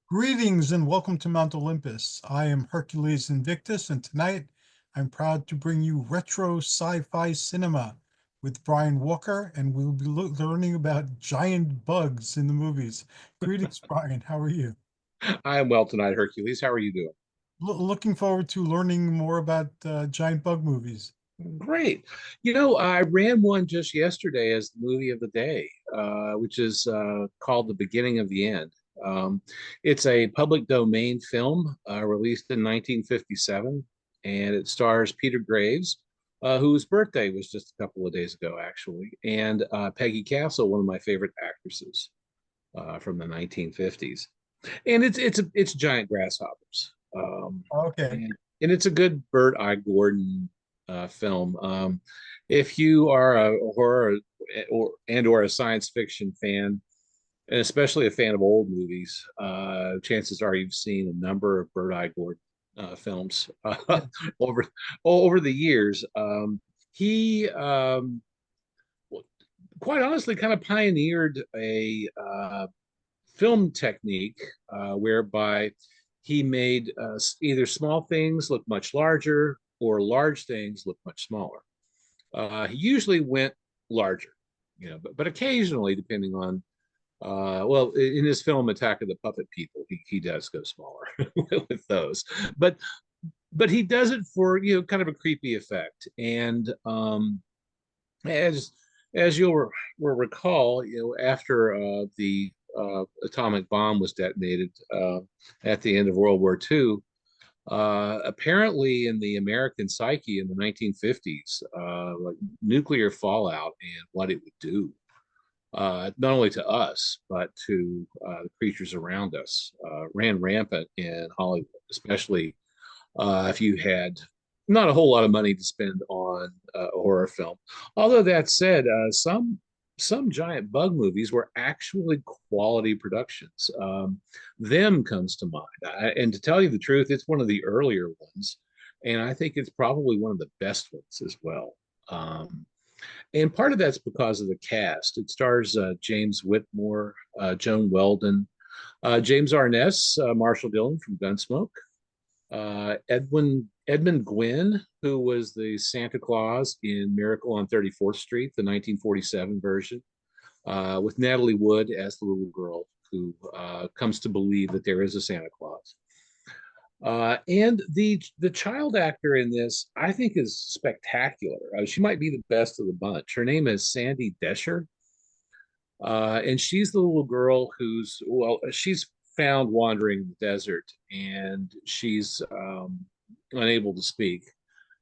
Greetings and welcome to Mount Olympus. I am Hercules Invictus, and tonight I'm proud to bring you retro sci-fi cinema with Brian Walker, and we'll be learning about giant bugs in the movies. Greetings, Brian. How are you? I am well tonight, Hercules. How are you doing? Looking forward to learning more about giant bug movies. Great. I ran one just yesterday as the movie of the day, which is called The Beginning of the End. Um, it's a public domain film released in 1957, and it stars Peter Graves, whose birthday was just a couple of days ago, actually, and Peggy Castle, one of my favorite actresses from the 1950s. And it's giant grasshoppers. Okay. And it's a good Burt I. Gordon film. If you are a horror or a science fiction fan, and especially a fan of old movies, chances are you've seen a number of Burt I. Gordon films Yes. over over the years. He quite honestly kind of pioneered a film technique whereby he made either small things look much larger or large things look much smaller. He usually went larger, but occasionally, depending on, well, in his film Attack of the Puppet People, he does go smaller with those, but he does it for kind of a creepy effect. And as you'll recall, after the atomic bomb was detonated at the end of World War II, apparently in the American psyche in the 1950s, like nuclear fallout and what it would do, not only to us, but to the creatures around us, ran rampant in Hollywood, especially if you had not a whole lot of money to spend on a horror film. Although that said, some giant bug movies were actually quality productions. Them comes to mind, and to tell you the truth, it's one of the earlier ones, and I think it's probably one of the best ones as well. And part of that's because of the cast. It stars James Whitmore, Joan Weldon, James Arness, Marshall Dillon from Gunsmoke, Edmund Gwynn, who was the Santa Claus in Miracle on 34th Street, the 1947 version, with Natalie Wood as the little girl who comes to believe that there is a Santa Claus. And the child actor in this, I think, is spectacular. She might be the best of the bunch. Her name is Sandy Desher, and she's the little girl she's found wandering the desert, and she's unable to speak,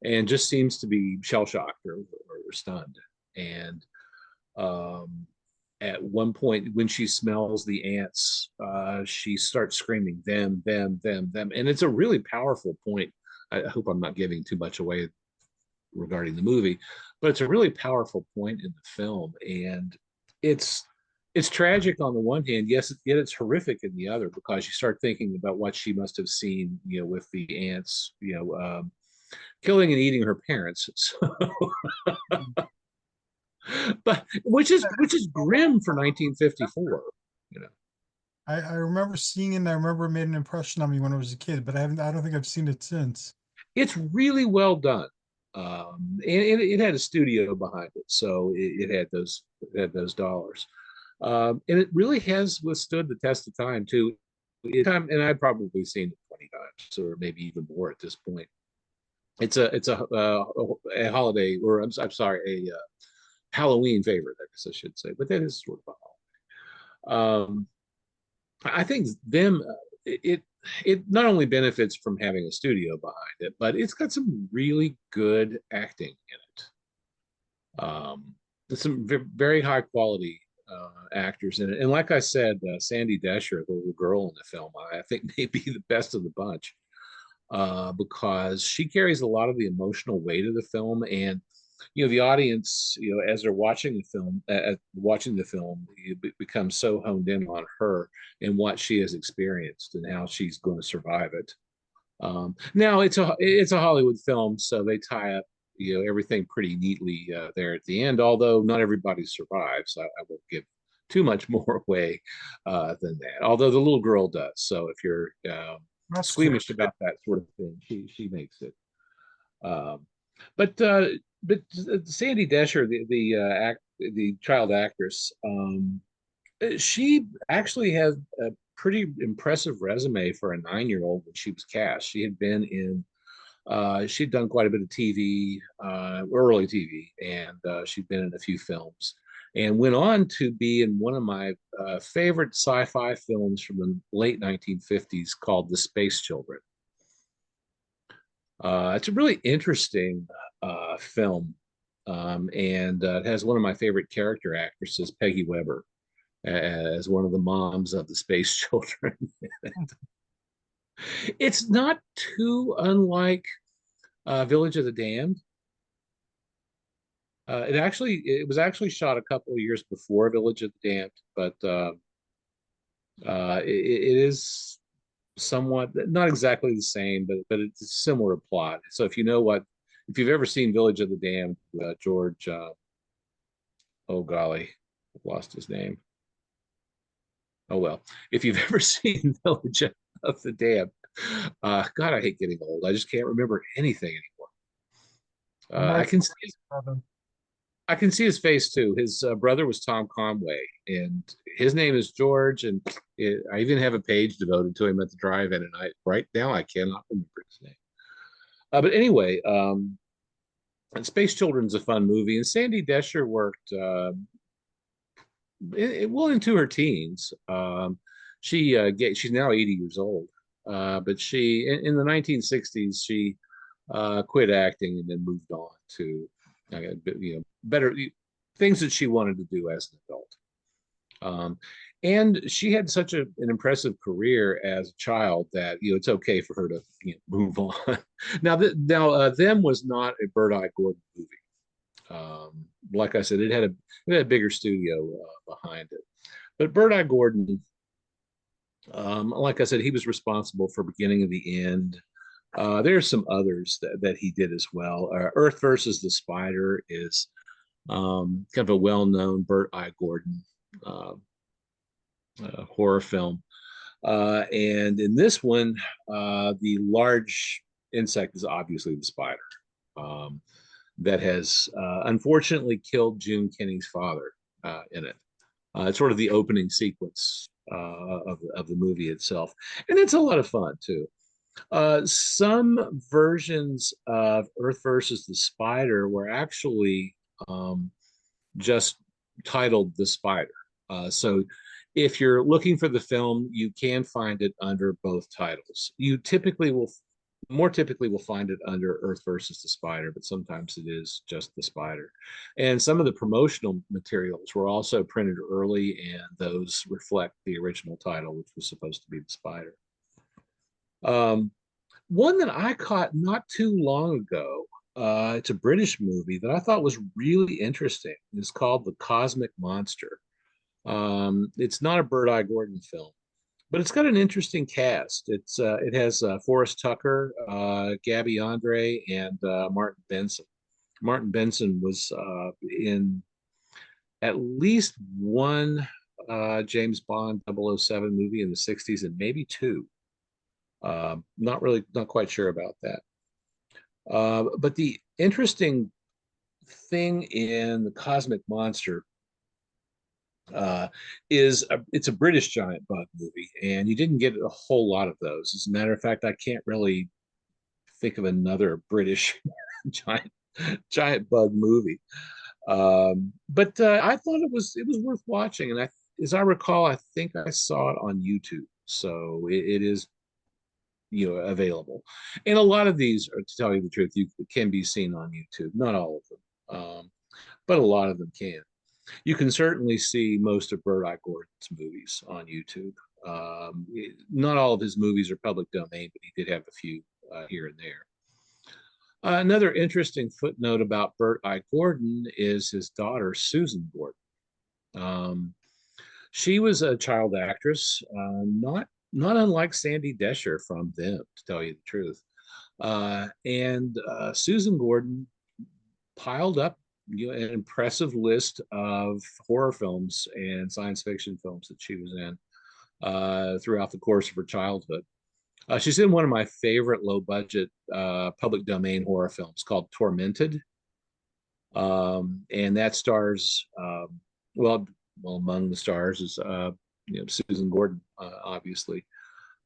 and just seems to be shell shocked or stunned. And um, at one point, when she smells the ants, she starts screaming them, and it's a really powerful point. I hope I'm not giving too much away regarding the movie, but it's a really powerful point in the film, and it's it's tragic on the one hand, yes, yet it's horrific in the other, because you start thinking about what she must have seen, with the ants, killing and eating her parents. But which is grim for 1954. You know, I remember seeing it and I remember it made an impression on me when I was a kid, but I don't think I've seen it since. it's really well done, and it had a studio behind it, so it had those dollars, and it really has withstood the test of time too. And I've probably seen it 20 times, or maybe even more at this point. It's a holiday, or I'm sorry, a Halloween favorite, I guess I should say, but that is sort of a holiday. I think it it not only benefits from having a studio behind it, but it's got some really good acting in it. Some very high quality actors in it, and like I said, Sandy Desher, the little girl in the film, I think may be the best of the bunch, because she carries a lot of the emotional weight of the film. And the audience, as they're watching the film, you become so honed in on her and what she has experienced and how she's going to survive it. Now it's a Hollywood film, so they tie up everything pretty neatly there at the end. Although not everybody survives, I will give too much more away than that. Although the little girl does. So if you're That's good. squeamish about that sort of thing, she makes it. Um, but Sandy Desher, the child actress, she actually has a pretty impressive resume for a 9-year-old when she was cast. She had been in she'd done quite a bit of TV, early TV, and she'd been in a few films, and went on to be in one of my favorite sci-fi films from the late 1950s called The Space Children. It's a really interesting film, and it has one of my favorite character actresses, Peggy Webber, as one of the moms of the space children. It's not too unlike Village of the Damned. It was actually shot a couple of years before Village of the Damned, but it is somewhat not exactly the same, but it's a similar plot. So if you've ever seen Village of the Damned, George, oh golly, I've lost his name. Oh well, if you've ever seen Village of the Damned, God, I hate getting old. I just can't remember anything I anymore. might. I can see his face too. His brother was Tom Conway, and his name is George. And I even have a page devoted to him at the drive-in. And right now I cannot remember his name. But anyway, Space Children's a fun movie, and Sandy Desher worked well into her teens. She's now 80 years old, but she in the 1960s she quit acting and then moved on to better things that she wanted to do as an adult. And she had such an impressive career as a child that it's okay for her to move on. Now, Them was not a Bird-Eye Gordon movie. Like I said, it had a bigger studio behind it. But Bird-Eye Gordon, like I said, he was responsible for Beginning of the End. There's some others that he did as well. Earth versus the Spider is kind of a well-known Bird-Eye Gordon horror film. And in this one, the large insect is obviously the spider that has unfortunately killed June Kinney's father in it. It's sort of the opening sequence of the movie itself. And it's a lot of fun, too. Some versions of Earth versus the Spider were actually just titled The Spider. So if you're looking for the film, you can find it under both titles. You more typically will find it under Earth versus the Spider, but sometimes it is just the Spider. And some of the promotional materials were also printed early, and those reflect the original title, which was supposed to be the Spider. One that I caught not too long ago, it's a British movie that I thought was really interesting. It's called The Cosmic Monster. It's not a Bird-Eye Gordon film, but it's got an interesting cast. It has Forrest Tucker, Gabby Andre, and Martin Benson. Martin Benson was in at least one James Bond 007 movie in the 60s and maybe two. Not quite sure about that. But the interesting thing in The Cosmic Monster it's a British giant bug movie, and you didn't get a whole lot of those. As a matter of fact, I can't really think of another British giant giant bug movie. But I thought it was worth watching, and as I recall, I think I saw it on YouTube, so it is available. And a lot of these, to tell you the truth, you can be seen on YouTube. Not all of them, but a lot of them can. You can certainly see most of Bird-Eye Gordon's movies on YouTube. Not all of his movies are public domain, but he did have a few here and there. Another interesting footnote about Bird-Eye Gordon is his daughter, Susan Gordon. She was a child actress, not unlike Sandy Desher from Them, to tell you the truth. And Susan Gordon piled up an impressive list of horror films and science fiction films that she was in throughout the course of her childhood. She's in one of my favorite low budget public domain horror films called Tormented. And that stars, well, among the stars is Susan Gordon, obviously.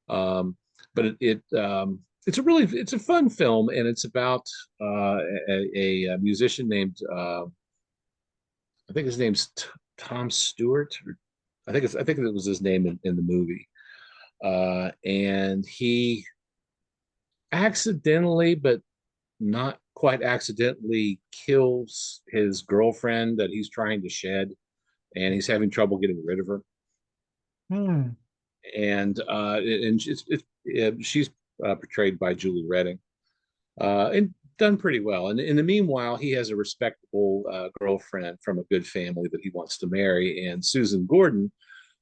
But it's a fun film, and it's about a musician named I think his name's Tom Stewart. I think it was his name in the movie, and he accidentally, but not quite accidentally, kills his girlfriend that he's trying to shed, and he's having trouble getting rid of her. Hmm. And she's portrayed by Julie Redding, and done pretty well. And in the meanwhile, he has a respectable girlfriend from a good family that he wants to marry, and Susan Gordon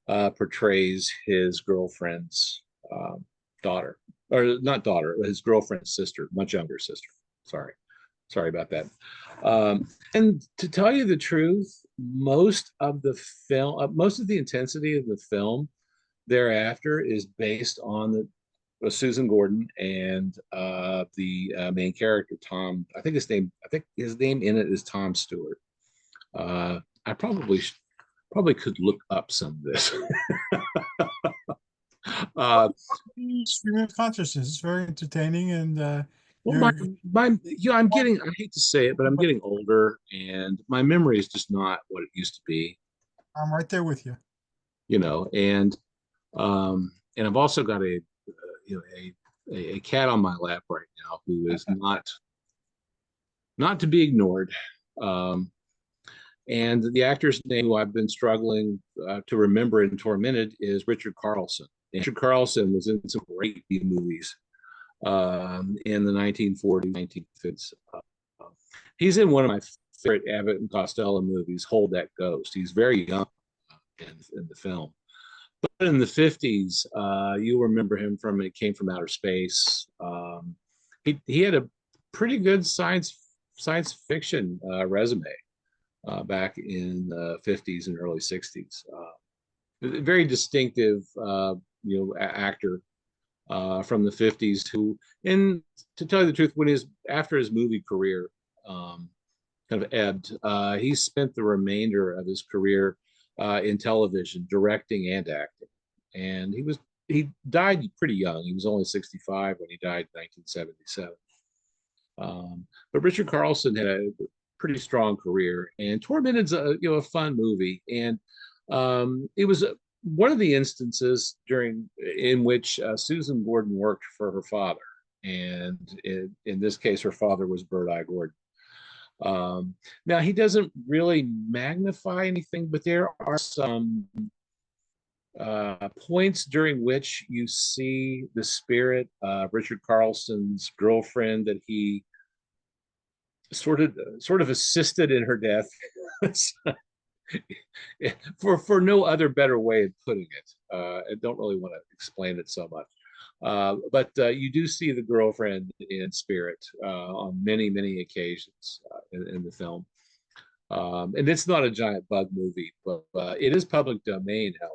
portrays his girlfriend's daughter, or not daughter, his girlfriend's sister, much younger sister. Sorry about that. And to tell you the truth, most of the film, most of the intensity of the film thereafter is based on the Susan Gordon and the main character Tom. I think his name in it is Tom Stewart. I probably could look up some of this. Stream of consciousness. It's very entertaining, and Well, you're I'm getting, I hate to say it, but I'm getting older, and my memory is just not what it used to be, I'm right there with you. and I've also got a cat on my lap right now who is not to be ignored. Um, and the actor's name who I've been struggling to remember in Tormented is Richard Carlson. Richard Carlson was in some great B movies in the 1940s, 1950s. He's in one of my favorite Abbott and Costello movies, Hold That Ghost. He's very young in the film. But in the 50s, you'll remember him from It Came from Outer Space. He had a pretty good science fiction resume back in the 50s and early 60s. Very distinctive, actor from the 50s who, and to tell you the truth, after his movie career kind of ebbed, he spent the remainder of his career in television, directing and acting. And he died pretty young. He was only 65 when he died in 1977. But Richard Carlson had a pretty strong career, and Tormented's a fun movie, and it was one of the instances in which Susan Gordon worked for her father, and in this case, her father was Bird Eye Gordon. Now he doesn't really magnify anything, but there are some points during which you see the spirit of Richard Carlson's girlfriend that he sort of assisted in her death. for no other better way of putting it. I don't really want to explain it so much. But you do see the girlfriend in spirit on many occasions in the film. And it's not a giant bug movie, but it is public domain, however.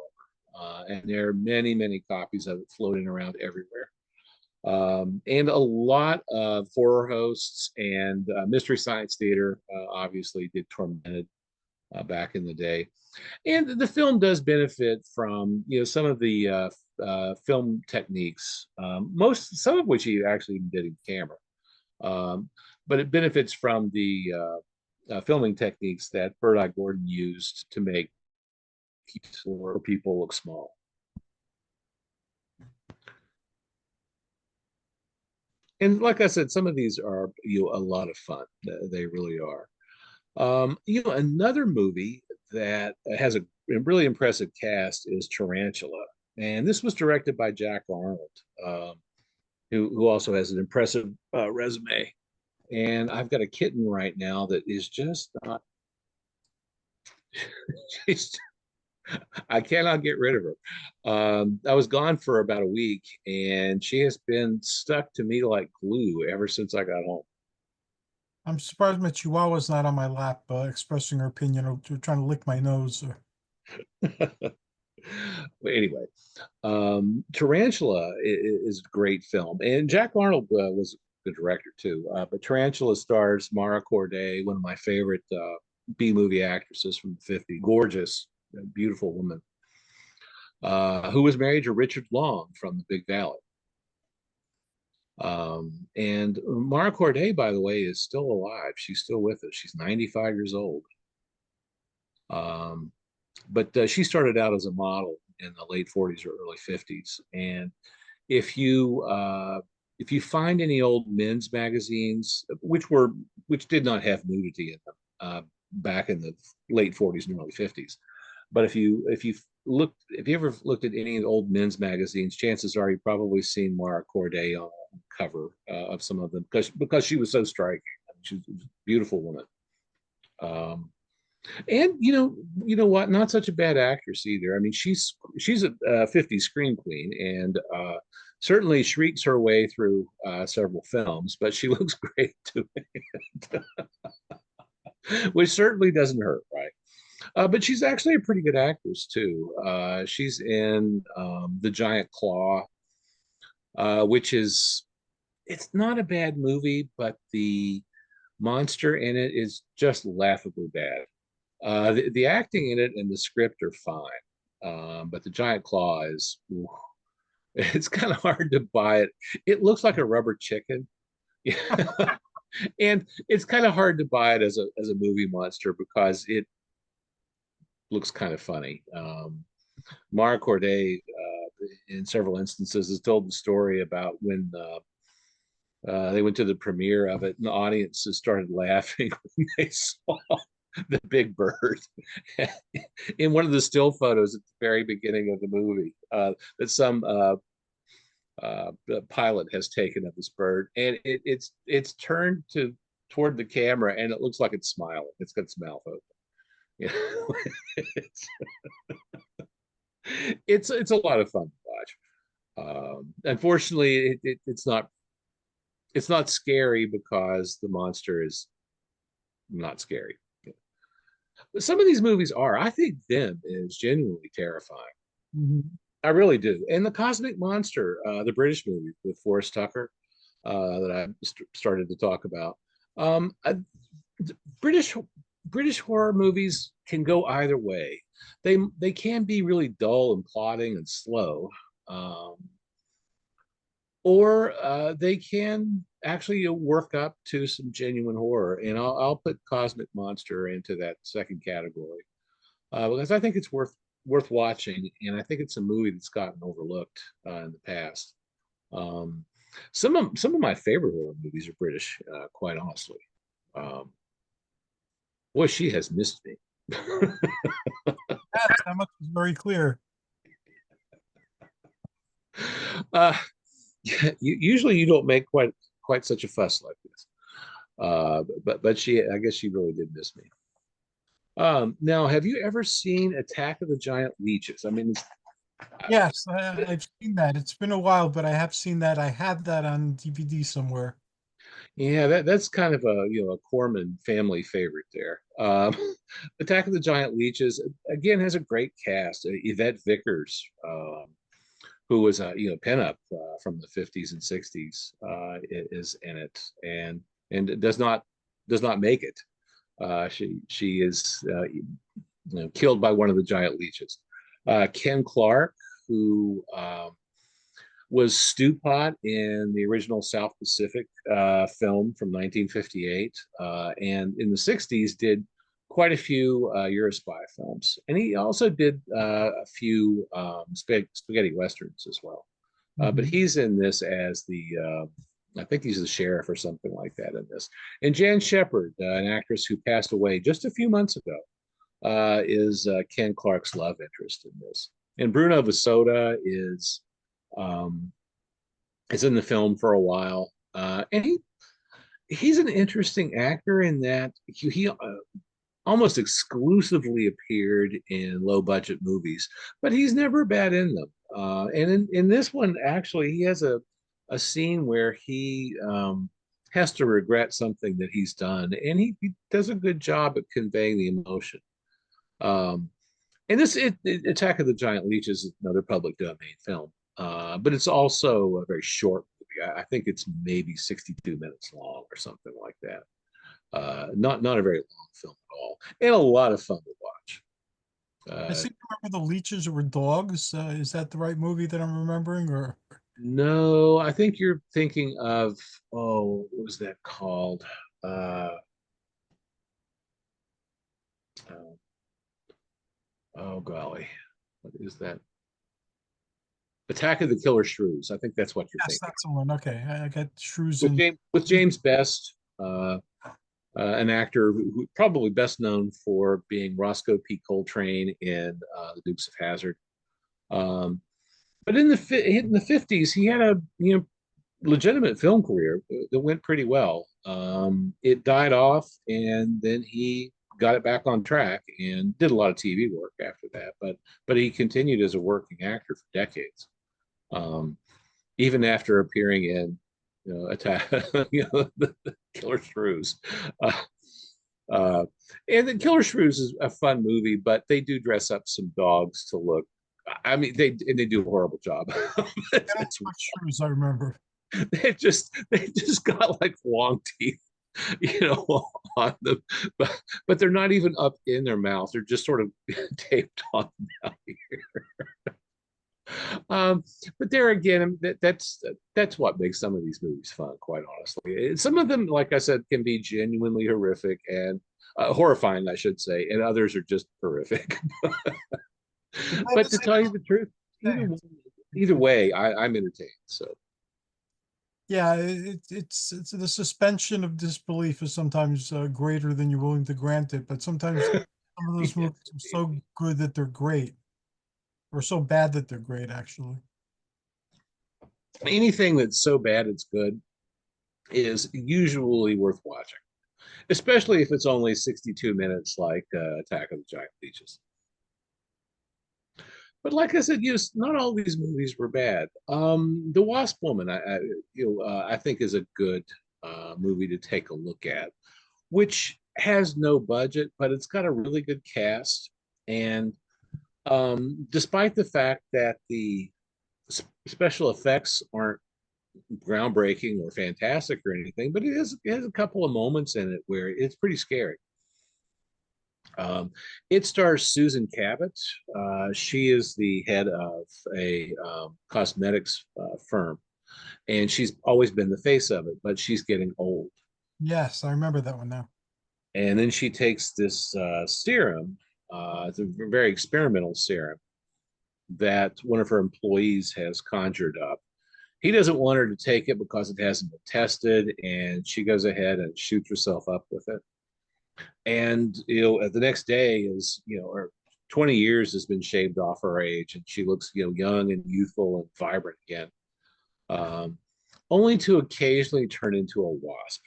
And there are many copies of it floating around everywhere. And a lot of horror hosts and Mystery Science Theater obviously did Tormented back in the day. And the film does benefit from some of the film techniques, some of which he actually did in camera. But it benefits from the filming techniques that Bird Eye Gordon used to make people look small. And like I said, some of these are a lot of fun. They really are. Another movie that has a really impressive cast is Tarantula, and this was directed by Jack Arnold, who also has an impressive resume. And I've got a kitten right now that is just not. I cannot get rid of her. I was gone for about a week, and she has been stuck to me like glue ever since I got home. I'm surprised my Chihuahua's not on my lap, expressing her opinion or trying to lick my nose. But anyway, Tarantula is a great film, and Jack Arnold was a good director too. But Tarantula stars Mara Corday, one of my favorite B movie actresses from the '50s, gorgeous, beautiful woman, who was married to Richard Long from The Big Valley. And Mara Corday, by the way, is still alive. She's still with us. She's 95 years old. Um, but she started out as a model in the late 40s or early 50s. And if you find any old men's magazines, which did not have nudity in them back in the late 40s and early 50s, but if you ever looked at any of the old men's magazines, chances are you've probably seen Mara Corday on the cover of some of them because she was so striking. She was a beautiful woman. Um, and you know what? Not such a bad actress either. I mean, she's a 50 screen queen, and certainly shrieks her way through several films. But she looks great too, which certainly doesn't hurt, right? But she's actually a pretty good actress too. She's in The Giant Claw, which is it's not a bad movie, but the monster in it is just laughably bad. The acting in it and the script are fine, but the giant claw is ooh, it's kind of hard to buy it. It looks like a rubber chicken, and it's kind of hard to buy it as a movie monster because it looks kind of funny. Mara Corday, in several instances, has told the story about when they went to the premiere of it, and the audiences started laughing when they saw the big bird in one of the still photos at the very beginning of the movie that some pilot has taken of this bird, and it's turned toward the camera, and it looks like it's smiling. It's got its mouth open. You know? it's, it's a lot of fun to watch. Unfortunately, it's not scary because the monster is not scary. But some of these movies are. I think Them is genuinely terrifying. Mhm. I really do. And The Cosmic Monster, the British movie with Forrest Tucker, that I started to talk about. Um, uh, British British horror movies can go either way. They can be really dull and plodding and slow, um, or they can actually work up to some genuine horror. And I'll put Cosmic Monster into that second category because I think it's worth watching, and I think it's a movie that's gotten overlooked in the past. Um, some of my favorite horror movies are British, quite honestly. Um, Boy, she has missed me. Yes, that much is very clear. uh, usually you don't make quite such a fuss like this. But I guess she really did miss me. Now, have you ever seen Attack of the Giant Leeches? I mean, Yes, I've seen that. It's been a while, but I have seen that. I have that on DVD somewhere. yeah, that's kind of a Corman family favorite there. Attack of the Giant Leeches again has a great cast. Yvette Vickers, who was a pinup from the '50s and '60s, is in it, and does not make it. She is killed by one of the giant leeches. Ken Clark, who was Stew Pot in the original South Pacific film from 1958, and in the '60s did quite a few Eurospy films, and he also did a few spaghetti westerns as well. But Mhm. he's in this as I think he's the sheriff or something like that in this. And Jan Shepard, an actress who passed away just a few months ago, is Ken Clark's love interest in this. And Bruno Vasoda um, is in the film for a while, and he's an interesting actor in that he almost exclusively appeared in low budget movies, but he's never bad in them. And in this one, actually, he has a scene where has to regret something that he's done, and he does a good job at conveying the emotion. Um, and Attack of the Giant Leech is another public domain film, but it's also a very short movie. I think it's maybe 62 minutes long or something like that. Not a very long film at all, and a lot of fun to watch. I Uh, seem to remember the leeches were dogs. Is that the right movie that I'm remembering? Or no, I think you're thinking of, oh, what was that called? Uh, oh, oh golly, what is that? Attack of the Killer Shrews. I think that's what you're yes, thinking. that's the one. Okay, I got shrews and With James Best, an actor who probably best known for being Roscoe P. Coltrane in The Dukes of Hazzard. Um, but in the 50s, he had a legitimate film career that went pretty well. It died off, and then he got it back on track and did a lot of TV work after that. But he continued as a working actor for decades, um, even after appearing in attack the Killer Shrews. Uh, uh, and the Killer Shrews is a fun movie, but they do dress up some dogs to look. I mean, they do a horrible job. I don't know what shrews I remember. They just got like long teeth, on them, but they're not even up in their mouth. They're just sort of taped on down here. Um, but there again, that's what makes some of these movies fun, quite honestly. Some of them, like I said, can be genuinely horrific and horrifying, I should say, and others are just horrific. But that But is to tell you the truth, either it. either way, I'm entertained. So Yeah, it's the suspension of disbelief is sometimes greater than you're willing to grant it. But sometimes some of those movies are so good that they're great, or so bad that they're great, actually. anything that's so bad it's good is usually worth watching, especially if it's only 62 minutes, like Attack of the Giant Leeches. But like I said, yes, not all these movies were bad. The Wasp Woman, I think is a good movie to take a look at, which has no budget, but it's got a really good cast. And despite the fact that the special effects aren't groundbreaking or fantastic or anything, but it has a couple of moments in it where it's pretty scary. Um, it stars Susan Cabot. She is the head of a cosmetics firm, and she's always been the face of it, but she's getting old. Yes, I remember that one now. And then she takes this serum. It's a very experimental serum that one of her employees has conjured up. He doesn't want her to take it because it hasn't been tested, and she goes ahead and shoots herself up with it. And the next day is or 20 years has been shaved off her age, and she looks young and youthful and vibrant again, um, only to occasionally turn into a wasp.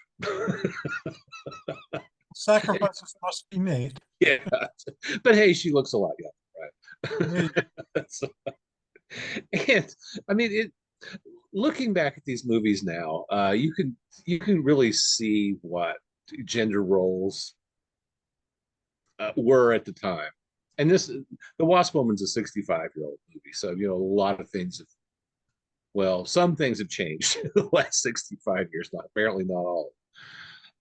Sacrifices must be made. Yeah, but hey, she looks a lot younger, Hey, right? So, and I mean it. Looking back at these movies now, you can really see what gender roles were at the time. And the Wasp Woman's a 65-year-old movie, so a lot of things have, well, some things have changed in the last 65 years. Not apparently not all.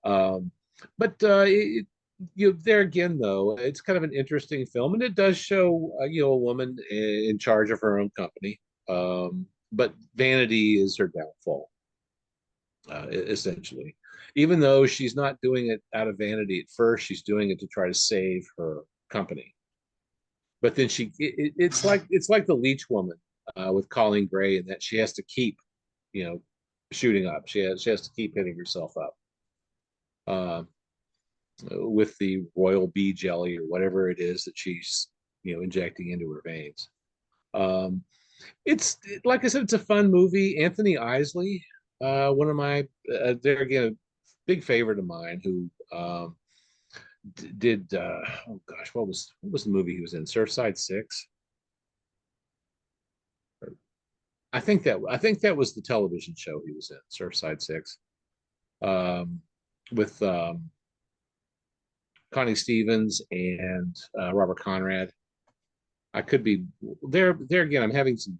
Um, but there again, though, it's kind of an interesting film, and it does show a woman in charge of her own company. But vanity is her downfall, essentially. Even though she's not doing it out of vanity at first, she's doing it to try to save her company. But then it's like the Leech Woman with Colleen Gray, in that she has to keep, you know, shooting up. She has to keep hitting herself up with the royal bee jelly or whatever it is that she's injecting into her veins. Um, it's like I said, it's a fun movie. Anthony Isley, one of my there again, a big favorite of mine, who did oh gosh, what was the movie he was in? Surfside Six. I think that was the television show he was in, Surfside Six. um, with Connie Stevens and Robert Conrad. I could be there. There again, I'm having some.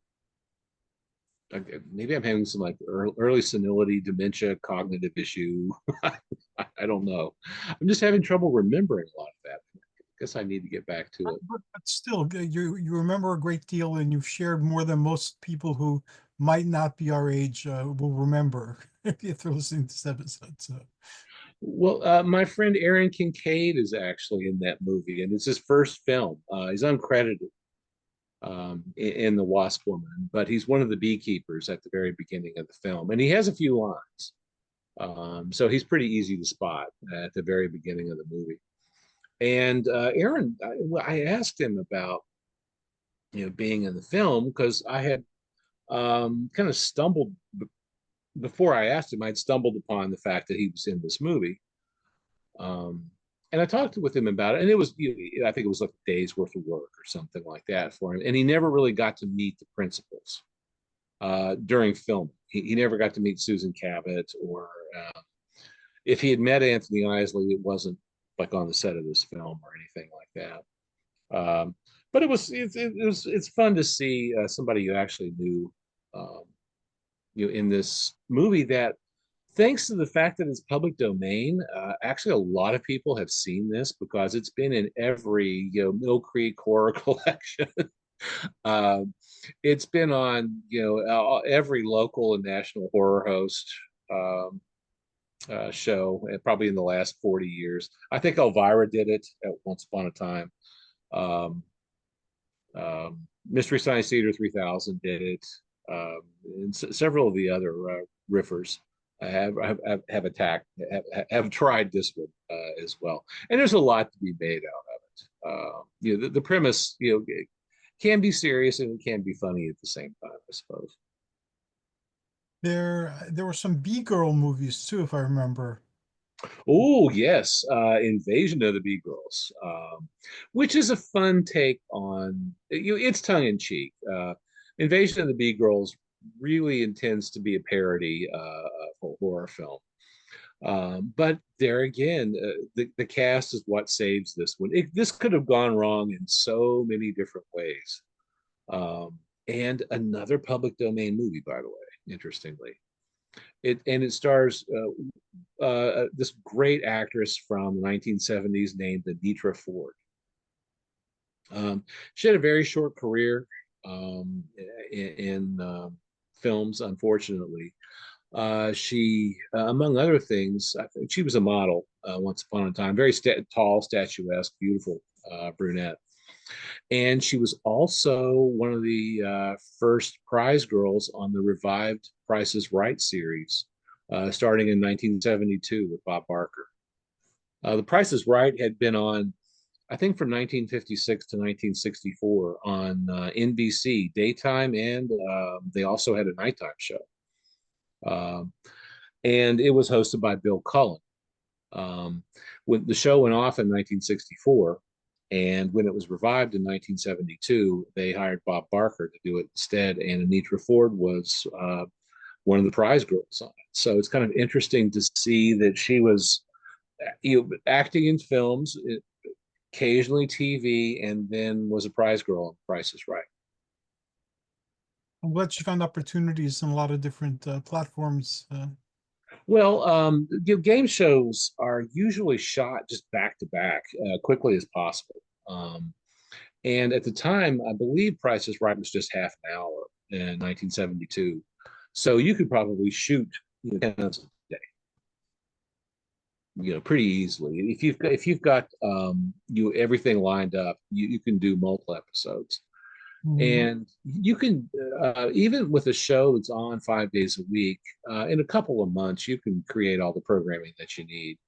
Maybe I'm having some like early senility, dementia, cognitive issue. I don't know. I'm just having trouble remembering a lot of that. I guess I need to get back to it. But still, you remember a great deal, and you've shared more than most people who might not be our age will remember if they're listening to this episode. So, Well, my friend Aaron Kincaid is actually in that movie, and it's his first film. He's uncredited in The Wasp Woman, but he's one of the beekeepers at the very beginning of the film, and he has a few lines. So he's pretty easy to spot at the very beginning of the movie. And Aaron, I asked him about being in the film because I had kind of stumbled before I asked him. I'd stumbled upon the fact that he was in this movie, um, and I talked with him about it. And it was, I think it was like a day's worth of work or something like that for him. And he never really got to meet the principals during filming. He never got to meet Susan Cabot, or if he had met Anthony Isley, it wasn't like on the set of this film or anything like that. But it's fun to see somebody you actually knew, um, in this movie that, thanks to the fact that it's public domain, actually a lot of people have seen this because it's been in every Mill Creek horror collection. um, it's been on every local and national horror host um, show, probably in the last 40 years. I think Elvira did it at once upon a time. Um, Mystery Science Theater 3000 did it, and several of the other riffers have attacked have tried this one as well. And there's a lot to be made out of it. The premise can be serious and it can be funny at the same time, I suppose. there were some B-girl movies too, if I remember. Oh yes, Invasion of the Bee Girls, which is a fun take on it's tongue in cheek. Invasion of the Bee Girls really intends to be a parody of a horror film. But there again, the cast is what saves this one. This could have gone wrong in so many different ways. And another public domain movie, by the way, interestingly. It stars this great actress from the 1970s named Anitra Ford. She had a very short career in films, unfortunately. She, among other things, I think she was a model once upon a time, very tall, statuesque, beautiful brunette. And she was also one of the first prize girls on the revived Price is Right series, starting in 1972 with Bob Barker. The Price is Right had been on, I think, from 1956 to 1964 on NBC daytime, and they also had a nighttime show. Um, and it was hosted by Bill Cullen. When the show went off in 1964, and when it was revived in 1972, they hired Bob Barker to do it instead, and Anitra Ford was one of the prize girls on it. So it's kind of interesting to see that she was acting in films, occasionally TV, and then was a prize girl on Price is Right. I'm glad she found opportunities in a lot of different platforms. Well, game shows are usually shot just back to back, quickly as possible. And at the time, I believe Price is Right was just half an hour in 1972. So you could probably shoot 10 episodes a day, pretty easily. If you've got everything lined up, you can do multiple episodes. Mhm. And you can, even with a show that's on 5 days a week, in a couple of months, you can create all the programming that you need.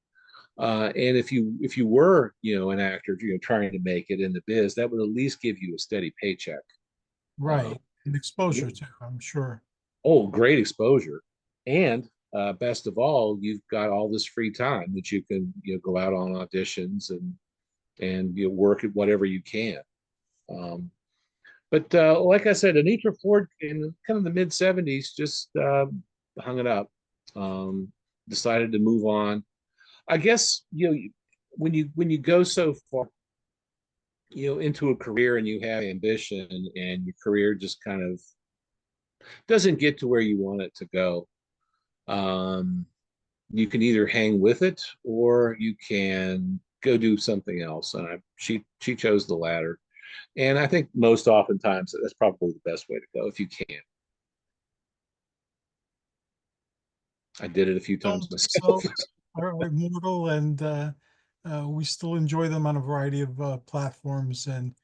And if you were, an actor, trying to make it in the biz, that would at least give you a steady paycheck. Uh, Right. And exposure too, I'm sure. oh, great exposure. And best of all, you've got all this free time that you can, go out on auditions and work at whatever you can. Um, But like I said, Anitra Ford in kind of the mid 70s just hung it up. Um, decided to move on. I guess, when you go so far, into a career and you have ambition and your career just kind of doesn't get to where you want it to go, um, you can either hang with it or you can go do something else. And she chose the latter. And I think most oftentimes that's probably the best way to go if you can. I did it a few times myself. Themselves are immortal, and we still enjoy them on a variety of platforms. And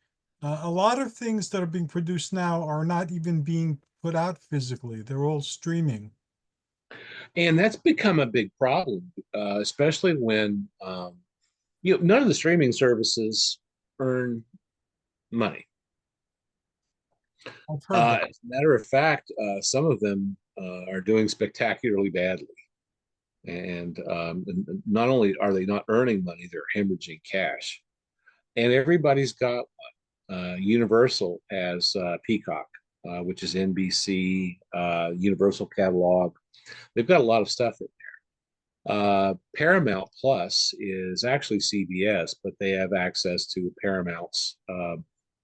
a lot of things that are being produced now are not even being put out physically. They're all streaming. And that's become a big problem, especially when none of the streaming services earn money. I've heard that. As a matter of fact, some of them are doing spectacularly badly. And not only are they not earning money, they're hemorrhaging cash. And everybody's got one. Universal has Peacock, which is NBC, Universal Catalog. They've got a lot of stuff in there. Paramount Plus is actually CBS, but they have access to Paramount's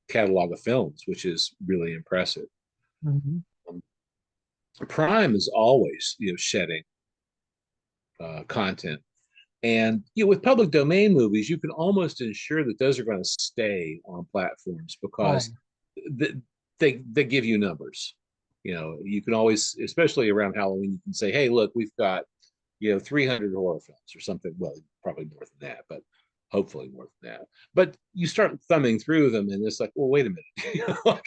catalog of films, which is really impressive. Mhm. Um, Prime is always, shedding content. And with public domain movies, you can almost ensure that those are going to stay on platforms because Oh, th- they give you numbers. You can always, especially around Halloween, you can say, "Hey, look, we've got 300 horror films or something." Well, probably more than that, but hopefully more than that. But you start thumbing through them, and it's like, well, wait a minute,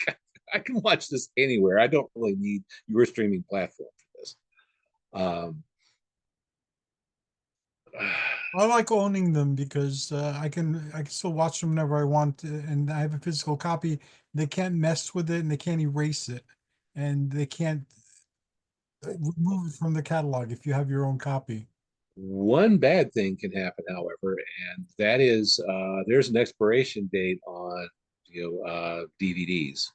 I can watch this anywhere. I don't really need your streaming platform for this. Um, I like owning them because I can still watch them whenever I want, and I have a physical copy. They can't mess with it, and they can't erase it, and they can't remove it from the catalog if you have your own copy. One bad thing can happen, however, and that is there's an expiration date on DVDs.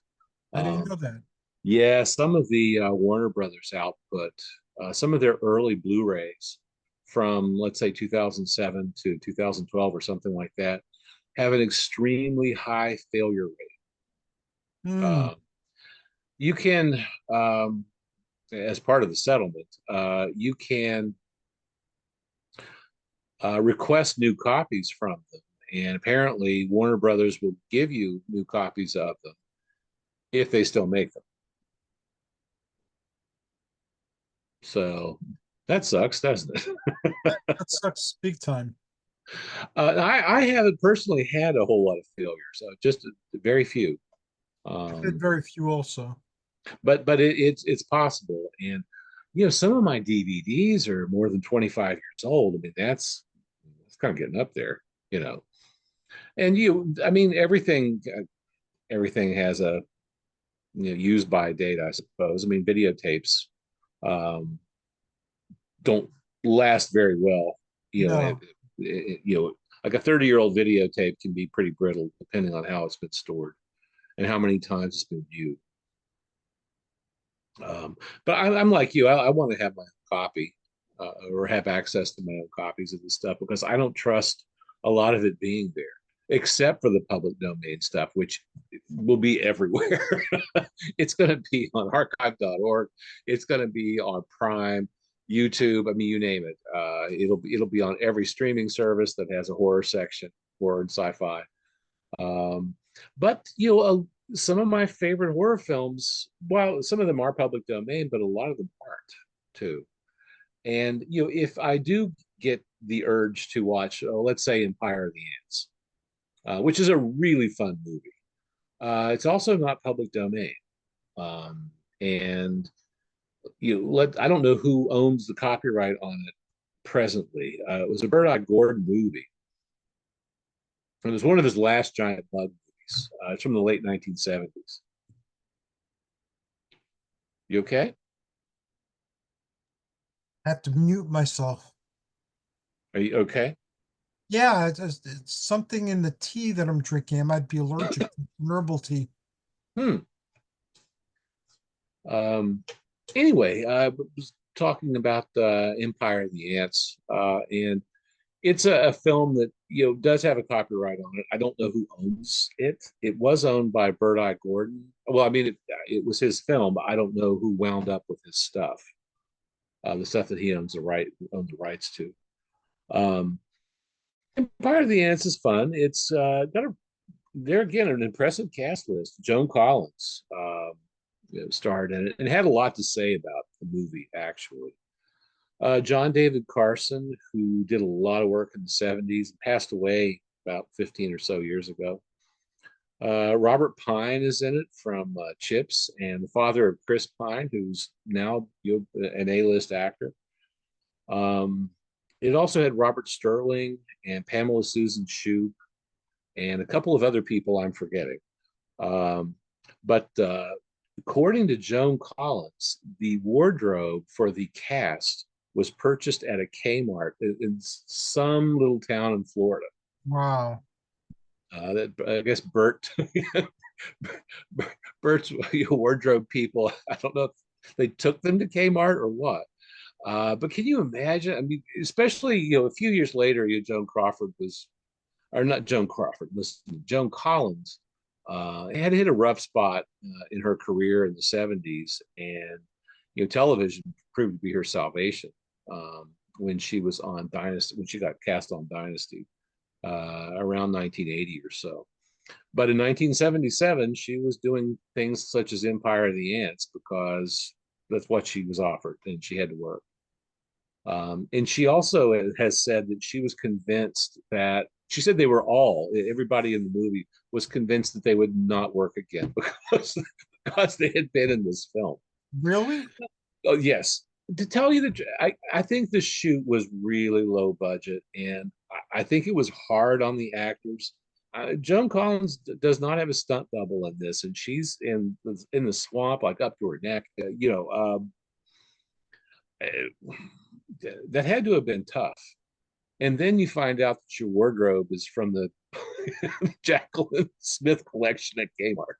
I didn't Um, know that. yeah, some of the Warner Brothers output, some of their early Blu-rays from let's say 2007 to 2012 or something like that, have an extremely high failure rate. Hmm. Uh, you can, as part of the settlement, you can request new copies from them. And apparently, Warner Brothers will give you new copies of them if they still make them. So that sucks, doesn't it? That sucks big time. I haven't personally had a whole lot of failures, just very few. I've had Um, very few also. but it's possible. And some of my DVDs are more than 25 years old. I mean, that's kind of getting up there, you know. And I mean, everything has a use by date, I suppose. I mean, videotapes um, don't last very well. No, Like a 30-year-old videotape can be pretty brittle depending on how it's been stored and how many times it's been viewed. Um, but I'm like you. I want to have my own copy or have access to my own copies of this stuff because I don't trust a lot of it being there, except for the public domain stuff, which will be everywhere. It's going to be on archive.org. It's going to be on Prime, YouTube. I mean, you name it. It'll be on every streaming service that has a horror section, horror and sci-fi. Um, but some of my favorite horror films, well, some of them are public domain, but a lot of them aren't too. And if I do get the urge to watch, let's say, Empire of the Ants, which is a really fun movie, it's also not public domain. And I don't know who owns the copyright on it presently. It was a Bernard Gordon movie. It was one of his last giant bug movies. It's from the late 1970s. You okay? I have to mute myself. Are you okay? Yeah, it's something in the tea that I'm drinking. I might be allergic to herbal tea. Hmm. Um, anyway, talking about Empire of the Ants, and it's a film that does have a copyright on it. I don't know who owns it. It was owned by Bird-Eye Gordon. Well, I mean, it was his film, but I don't know who wound up with his stuff, the stuff that he owns the rights to. Um, Empire of the Ants is fun. It's got there again an impressive cast list. Joan Collins starred in it and had a lot to say about the movie, actually. John David Carson, who did a lot of work in the 70s, passed away about 15 or so years ago. Robert Pine is in it from Chips, and the father of Chris Pine, who's now an A-list actor. It also had Robert Sterling and Pamela Susan Shoop and a couple of other people I'm forgetting. But according to Joan Collins, the wardrobe for the cast was purchased at a Kmart in some little town in Florida. Wow. I guess Bert's wardrobe people, I don't know if they took them to Kmart or what. But can you imagine? I mean, especially, a few years later, Joan Crawford was, or not Joan Crawford, listen, Joan Collins had hit a rough spot in her career in the 70s, and television proved to be her salvation when she was on Dynasty, when she got cast on Dynasty around 1980 or so. But in 1977, she was doing things such as Empire of the Ants because that's what she was offered, and she had to work. And she also has said that she was convinced that she said everybody in the movie was convinced that they would not work again because they had been in this film. Really? Oh, yes. To tell you the truth, I think the shoot was really low budget, and I think it was hard on the actors. Joan Collins does not have a stunt double in this, and she's in the swamp, like up to her neck. That had to have been tough. And then you find out that your wardrobe is from the Jacqueline Smith collection at Kmart.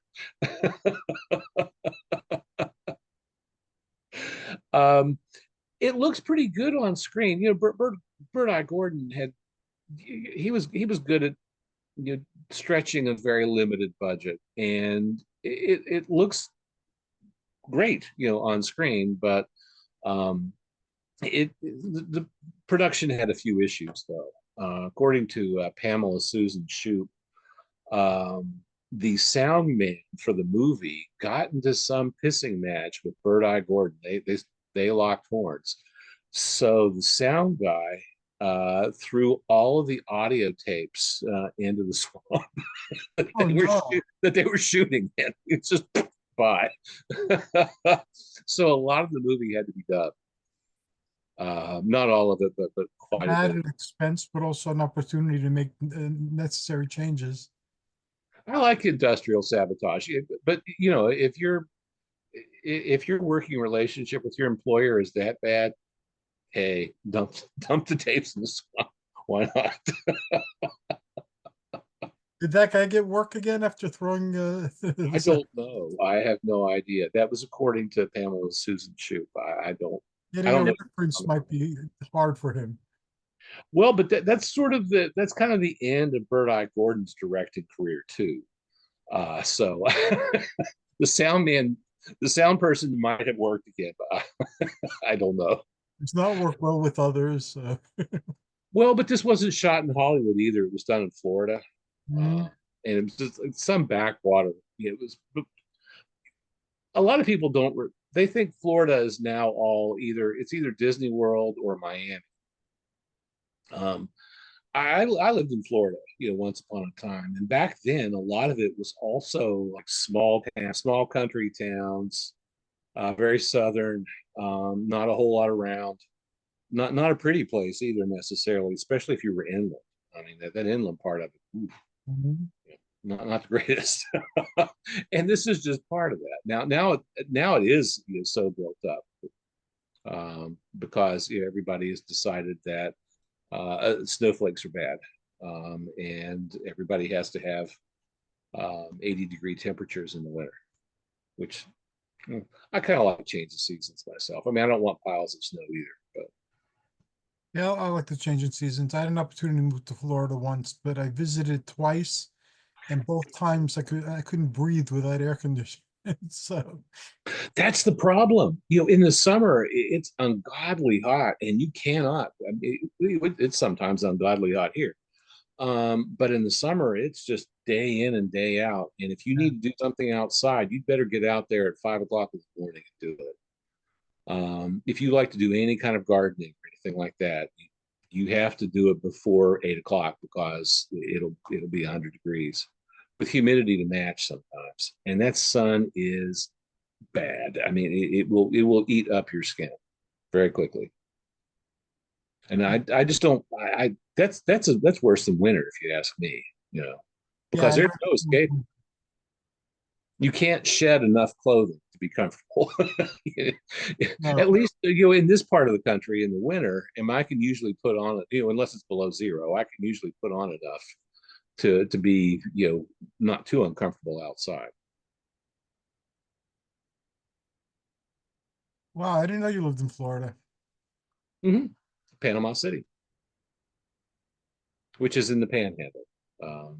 It looks pretty good on screen. Bird-Eye Gordon he was good at stretching a very limited budget, and it looks great on screen, but the production had a few issues though. According to Pamela Susan Shoop, the sound man for the movie got into some pissing match with Bird-Eye Gordon. They locked horns. So the sound guy threw all of the audio tapes into the swamp that Oh no. they were shooting in. It's just bye. So a lot of the movie had to be dubbed. Not all of it, but quite a bit. Added expense, but also an opportunity to make necessary changes. I like industrial sabotage, but if your working relationship with your employer is that bad, hey, dump the tapes in the swamp. Why not? Did that guy get work again after throwing I don't know. I have no idea. That was according to Pamela Susan Shoop. I getting don't a know. reference might be hard for him. Well, but that's kind of the end of Bird-Eye Gordon's directing career too. So the sound man, the sound person might have worked again, but I don't know. It's not worked well with others. Well, but this wasn't shot in Hollywood either. It was done in Florida, Mhm. and it was just some backwater. It was a lot of people don't. They think Florida is now it's either Disney World or Miami. Um, I lived in Florida, once upon a time, and back then a lot of it was also like small country towns, very southern, not a whole lot around, not a pretty place either necessarily, especially if you were inland. I mean that inland part of it, oof, Mhm. not the greatest. And this is just part of that. Now it is so built up because everybody has decided that snowflakes are bad, and everybody has to have 80-degree temperatures in the winter, which Mm. I kind of like to change the seasons myself. I mean, I don't want piles of snow either, but Yeah, I like the change in seasons. I had an opportunity to move to Florida once, but I visited twice, and both times I couldn't breathe without air conditioning. So that's the problem. In the summer, it's ungodly hot, and you cannot. I mean, it's sometimes ungodly hot here. But in the summer, it's just day in and day out. And if you yeah. need to do something outside, you'd better get out there at 5 o'clock in the morning and do it. If you like to do any kind of gardening or anything like that, you have to do it before 8 o'clock because it'll be 100 degrees with humidity to match sometimes, and that sun is bad. I mean, it will eat up your skin very quickly. And I just don't I that's worse than winter if you ask me, Yeah, because I there's don't. no escape. You can't shed enough clothing to be comfortable. At No. least in this part of the country in the winter, and I can usually put on it, unless it's below zero, I can usually put on enough to be not too uncomfortable outside. Wow, I didn't know you lived in Florida. Hmm. Panama City, which is in the Panhandle. Um,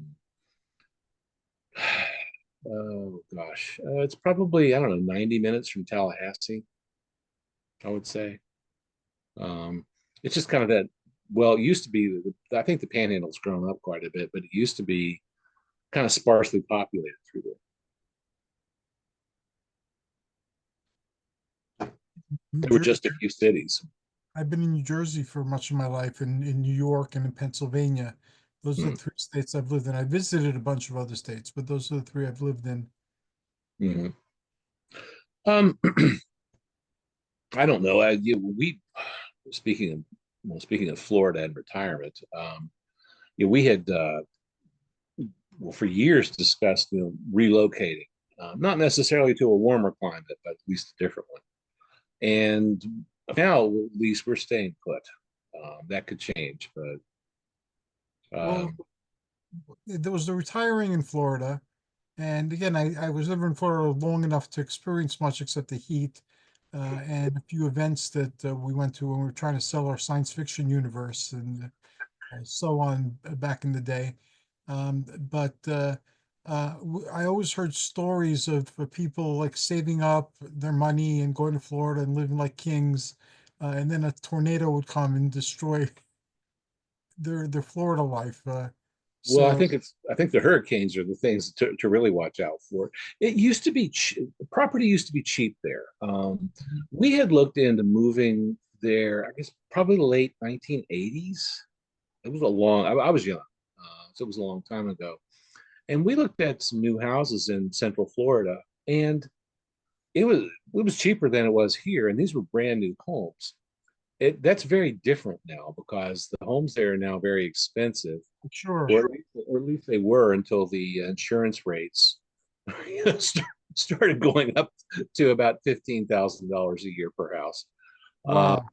oh gosh, it's probably, I don't know, 90 minutes from Tallahassee, I would say. Um, it's just kind of that. Well, it used to be. I think the Panhandle's grown up quite a bit, but it used to be kind of sparsely populated through there. New There were Jersey. just a few cities. I've been in New Jersey for much of my life, and in New York and in Pennsylvania. Those are the three states I've lived in. I visited a bunch of other states, but those are the three I've lived in. Mm-hmm. Um, I don't know. We speaking of speaking of Florida and retirement, we had well for years discussed relocating, not necessarily to a warmer climate, but at least a different one. And now at least we're staying put. That could change, but Well, um, there was the retiring in Florida. And again, I was never in Florida long enough to experience much except the heat and a few events that we went to when we were trying to sell our science fiction universe and so on back in the day. But I always heard stories of people like saving up their money and going to Florida and living like kings. And then a tornado would come and destroy their Florida life. well, So I think the hurricanes are the things to really watch out for. It used to be property used to be cheap there. We had looked into moving there, I guess probably late 1980s. It was a long. I was young, so it was a long time ago. And we looked at some new houses in Central Florida, and it was cheaper than it was here, and these were brand new homes. That's very different now because the homes there are now very expensive, sure. or at least they were until the insurance rates started going up to about $15,000 a year per house. Uh, Wow.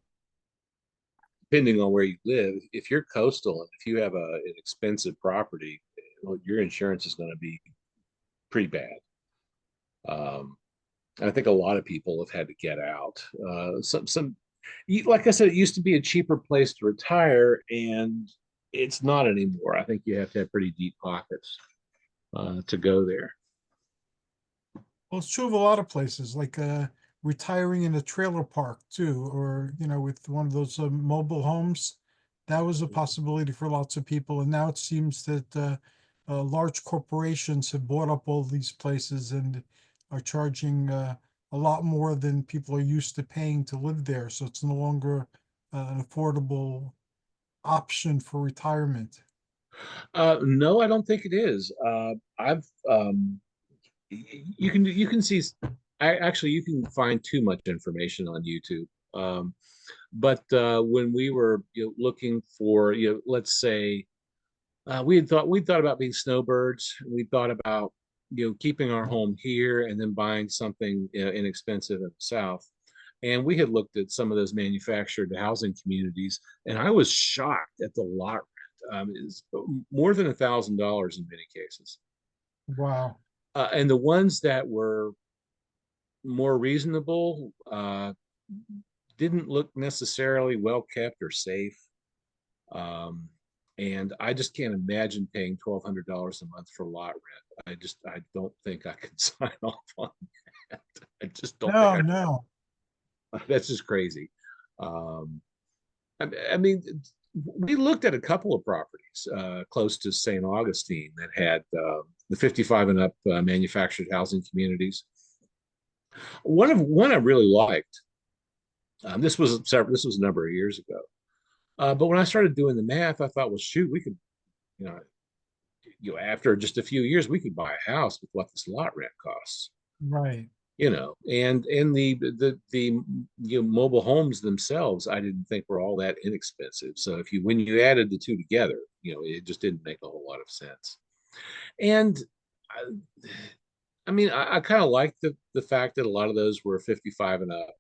Depending on where you live, if you're coastal and if you have an expensive property, well, your insurance is going to be pretty bad. Um, and I think a lot of people have had to get out. Like I said, it used to be a cheaper place to retire, and it's not anymore. I think you have to have pretty deep pockets to go there. Well, it's true of a lot of places, like retiring in a trailer park too, or with one of those mobile homes. That was a possibility for lots of people, and now it seems that large corporations have bought up all these places and are charging a lot more than people are used to paying to live there. So it's no longer an affordable option for retirement. No, I don't think it is. I've you can see. I actually you can find too much information on YouTube. But when we were looking for let's say we thought about being snowbirds. We thought about keeping our home here and then buying something inexpensive in the south. And we had looked at some of those manufactured housing communities, and I was shocked at the lot rent. It's more than $1,000 in many cases. Wow. And the ones that were more reasonable. Didn't look necessarily well kept or safe. Um, and I just can't imagine paying $1,200 a month for lot rent. I don't think I could sign off on that. I just don't think No, no. that's just crazy. Um, I mean, we looked at a couple of properties close to St. Augustine that had the 55 and up manufactured housing communities. One I really liked. This was a number of years ago. But when I started doing the math, I thought, well, shoot, we could, you know, after just a few years, we could buy a house with what this lot rent costs. Right. And the mobile homes themselves, I didn't think were all that inexpensive. So when you added the two together, it just didn't make a whole lot of sense. And I mean, I kind of like the fact that a lot of those were 55 and up.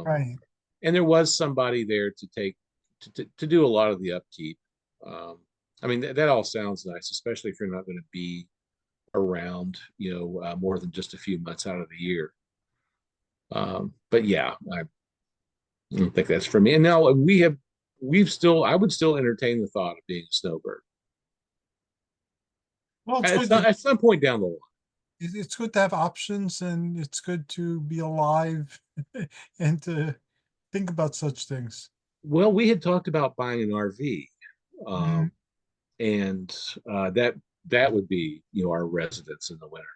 Right. And there was somebody there to do a lot of the upkeep. Um, I mean, that all sounds nice, especially if you're not going to be around, more than just a few months out of the year. But yeah, I don't think that's for me. And now I would still entertain the thought of being a snowbird Well, it's at good. at some point down the line. It's good to have options, and it's good to be alive and to think about such things. Well, we had talked about buying an RV, Mhm. um, and that would be our residence in the winter.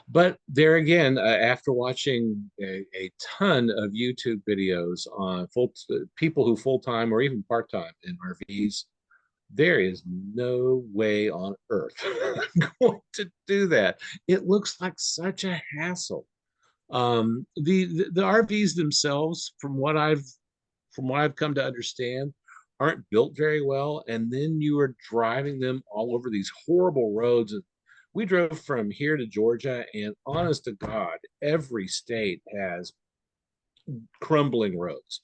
But there again, after watching a ton of YouTube videos on people who full time or even part time in RVs, there is no way on earth I'm going to do that. It looks like such a hassle. The RVs themselves, from what I've come to understand, aren't built very well. And then you are driving them all over these horrible roads. And we drove from here to Georgia, and honest to God, every state has crumbling roads.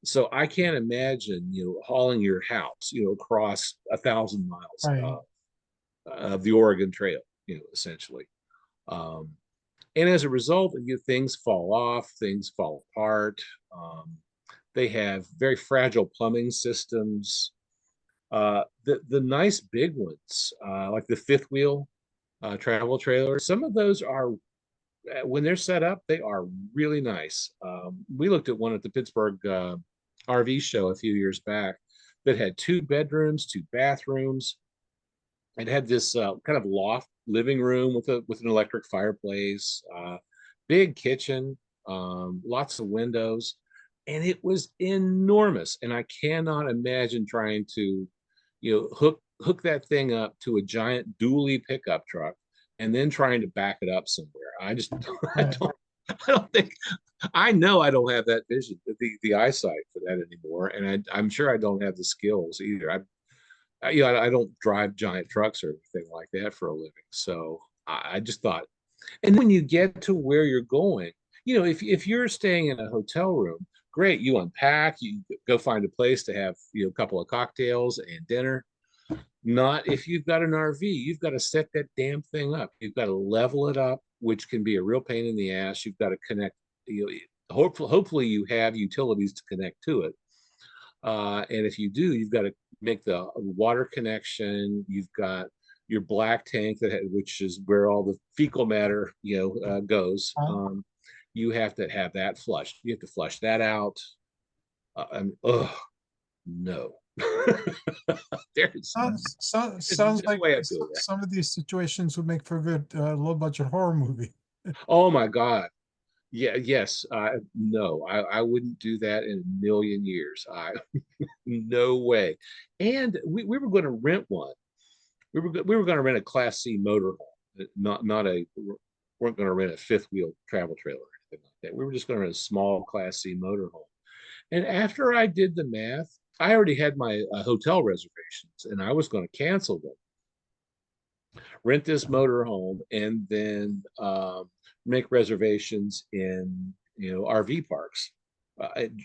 So I can't imagine, hauling your house, across 1,000 miles Right. of the Oregon Trail, essentially. Um, and as a result, things fall off, things fall apart. They have very fragile plumbing systems. The nice big ones, like the fifth wheel travel trailers, some of those are, when they're set up, they are really nice. We looked at one at the Pittsburgh RV show a few years back that had 2 bedrooms, 2 bathrooms. It had this kind of loft living room with an electric fireplace, big kitchen, lots of windows, and it was enormous. And I cannot imagine trying to, hook that thing up to a giant dually pickup truck and then trying to back it up somewhere. I just I Right. don't I don't think I know I don't have that vision, the eyesight for that anymore, and I'm sure I don't have the skills either. I don't drive giant trucks or anything like that for a living. So I just thought, and when you get to where you're going, if you're staying in a hotel room, great, you unpack, you go find a place to have, a couple of cocktails and dinner. Not if you've got an RV, you've got to set that damn thing up. You've got to level it up, which can be a real pain in the ass. You've got to connect, hopefully you have utilities to connect to it. And if you do, you've got to make the water connection. You've got your black tank which is where all the fecal matter, goes. You have to have that flushed. You have to flush that out. Oh no, there's Sounds no like way I'm doing that. some of these situations would make for a good low budget horror movie. Oh my God. Yeah, yes. No, I wouldn't do that in a million years. No way. And we were going to rent one. We were going to rent a Class C motorhome, not a weren't going to rent a fifth wheel travel trailer or anything like that. We were just going to rent a small Class C motorhome. And after I did the math, I already had my hotel reservations, and I was going to cancel them, rent this motorhome, and then make reservations in RV parks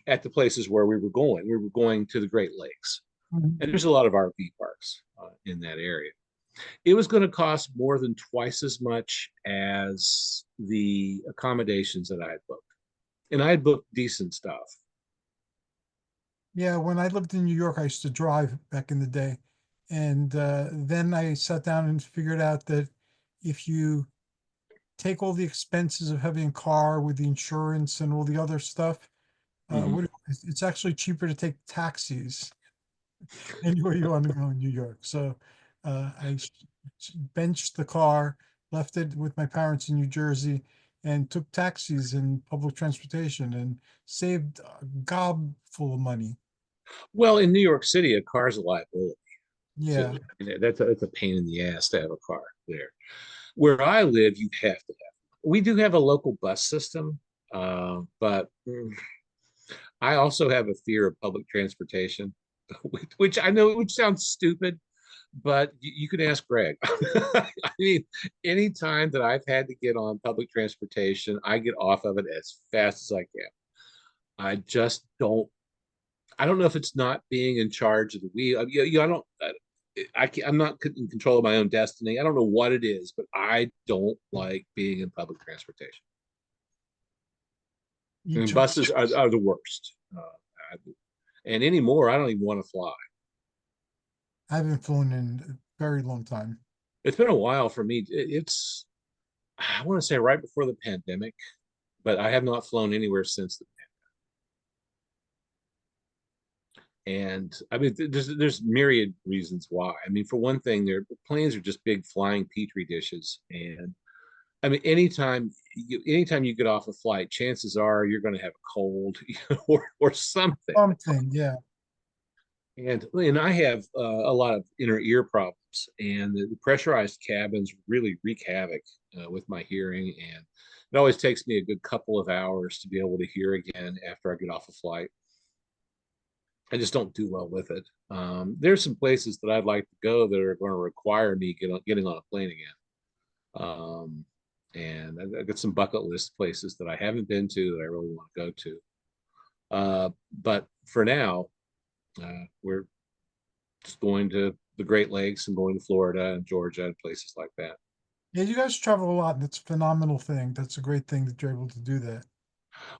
at the places where we were going. We were going to the Great Lakes, Mhm. and there's a lot of RV parks in that area. It was going to cost more than twice as much as the accommodations that I had booked. And I had booked decent stuff. Yeah, when I lived in New York, I used to drive back in the day. And then I sat down and figured out that if you take all the expenses of having a car with the insurance and all the other stuff, Mhm. it's actually cheaper to take taxis anywhere you want to go in New York. So benched the car, left it with my parents in New Jersey, and took taxis and public transportation and saved a gob full of money. Well, in New York City, a car's a liability. So Yeah. I mean, that's a pain in the ass to have a car there. Where I live, you have to have. We do have a local bus system, but I also have a fear of public transportation, which I know which sounds stupid, but you can ask Greg. I mean, anytime that I've had to get on public transportation, I get off of it as fast as I can. I just don't. I don't know if it's not being in charge of the wheel. I don't. I'm not in control of my own destiny. I don't know what it is, but I don't like being in public transportation. I You mean, took, buses are the worst. And anymore, I don't even want to fly. I haven't flown in a very long time. It's been a while for me. It's, I want to say right before the pandemic, but I have not flown anywhere since. And I mean, there's myriad reasons why. I mean, for one thing, their planes are just big flying petri dishes, and I mean, anytime you get off a flight, chances are you're going to have a cold, or something. Something, yeah. And I have a lot of inner ear problems, and the pressurized cabins really wreak havoc with my hearing. And it always takes me a good couple of hours to be able to hear again after I get off a flight. I just don't do well with it. There's some places that I'd like to go that are going to require me getting on a plane again. And I've got some bucket list places that I haven't been to that I really want to go to. But for now, we're just going to the Great Lakes and going to Florida and Georgia and places like that. Yeah, you guys travel a lot, and it's a phenomenal thing. That's a great thing that you're able to do that.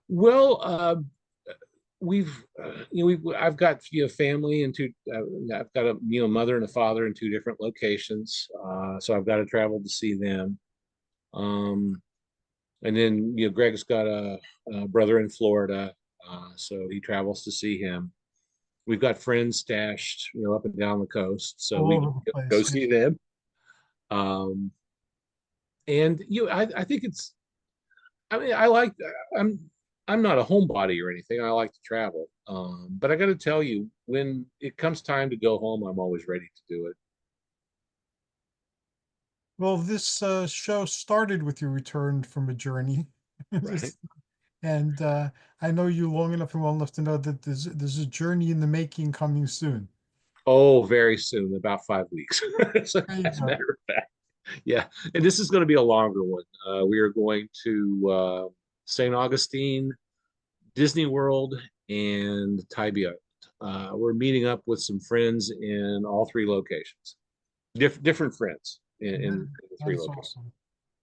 Well, we've I've got family in two. I've got a mother and a father in two different locations, so I've got to travel to see them. Um, and then Greg's got a brother in Florida, so he travels to see him. We've got friends stashed up and down the coast, so All we over the go place. Yeah. see them. Um, and I think it's. I mean, I'm I'm not a homebody or anything. I like to travel, but I got to tell you, when it comes time to go home, I'm always ready to do it. Well, this show started with your return from a journey. Right. And I know you long enough and well enough to know that there's a journey in the making coming soon. Oh, very soon, about 5 weeks. So, There you as a go. matter of fact, yeah. And this is going to be a longer one. We are going to St. Augustine, Disney World, and Tibia. We're meeting up with some friends in all three locations, different friends in the That three is locations.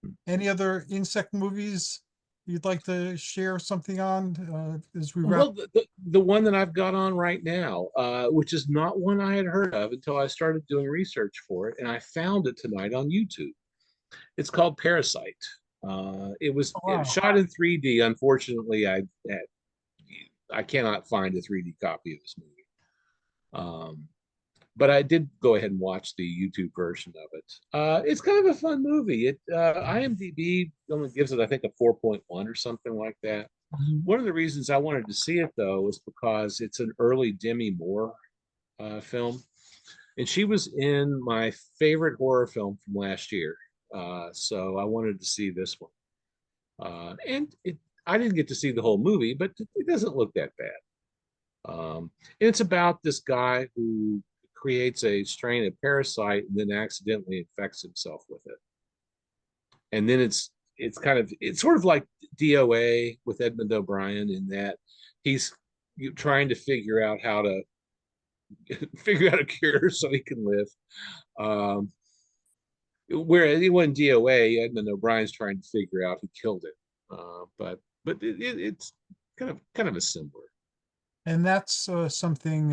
awesome. Any other insect movies you'd like to share something on as we wrap? Well, the one that I've got on right now, which is not one I had heard of until I started doing research for it, and I found it tonight on YouTube. It's called Parasite. Oh, It was wow. shot in 3D. Unfortunately, I cannot find a 3D copy of this movie. Um, but I did go ahead and watch the YouTube version of it. It's kind of a fun movie. IMDb only gives it, I think, a 4.1 or something like that. Mhm. One of the reasons I wanted to see it though was because it's an early Demi Moore film, and she was in my favorite horror film from last year. So I wanted to see this one, and it. I didn't get to see the whole movie, but it doesn't look that bad. And it's about this guy who creates a strain of parasite and then accidentally infects himself with it. And then it's sort of like DOA with Edmund O'Brien in that he's trying to figure out how to figure out a cure so he can live. Um, Where it wasn't DOA, and then O'Brien's trying to figure out who killed it. But it's kind of a similar. And that's something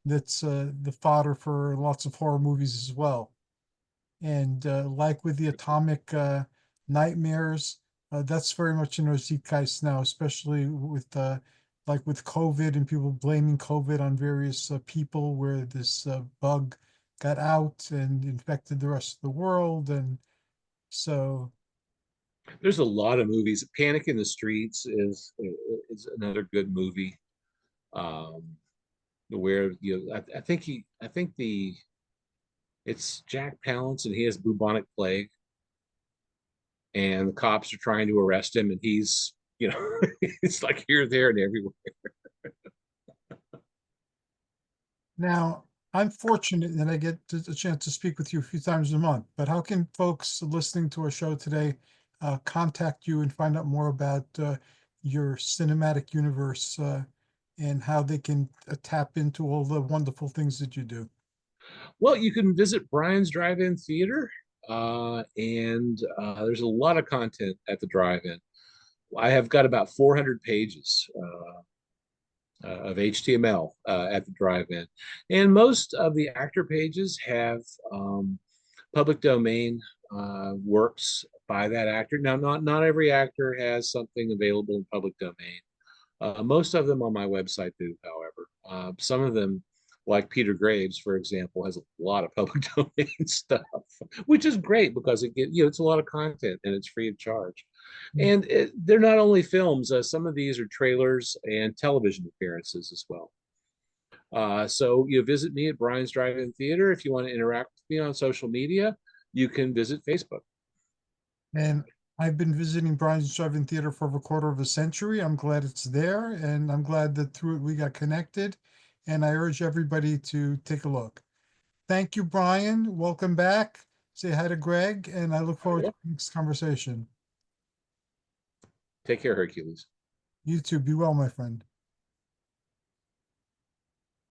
that's the fodder for lots of horror movies as well. And like with the atomic nightmares, that's very much in our zeitgeist now, especially with like with COVID and people blaming COVID on various people, where this bug got out and infected the rest of the world. And so, There's a lot of movies. Panic in the Streets is another good movie. Um, where I think it's Jack Palance and he has bubonic plague, and the cops are trying to arrest him, and he's it's like here, there, and everywhere. now, I'm fortunate that I get a chance to speak with you a few times a month, but how can folks listening to our show today contact you and find out more about your cinematic universe and how they can tap into all the wonderful things that you do? Well, you can visit Brian's Drive-In Theater, and there's a lot of content at the drive-in. I have got about 400 pages of HTML at the drive-in, and most of the actor pages have public domain works by that actor. Now, not every actor has something available in public domain. Most of them on my website do, however. Some of them, like Peter Graves, for example, has a lot of public domain stuff, which is great because it's a lot of content and it's free of charge. And they're not only films. Some of these are trailers and television appearances as well. So you visit me at Brian's Drive-In Theater. If you want to interact with me on social media, you can visit Facebook. And I've been visiting Brian's Drive-In Theater for over a quarter of a century. I'm glad it's there, and I'm glad that through it we got connected. And I urge everybody to take a look. Thank you, Brian. Welcome back. Say hi to Greg, and I look forward to the next conversation. Take care, Hercules. You too. Be well, my friend.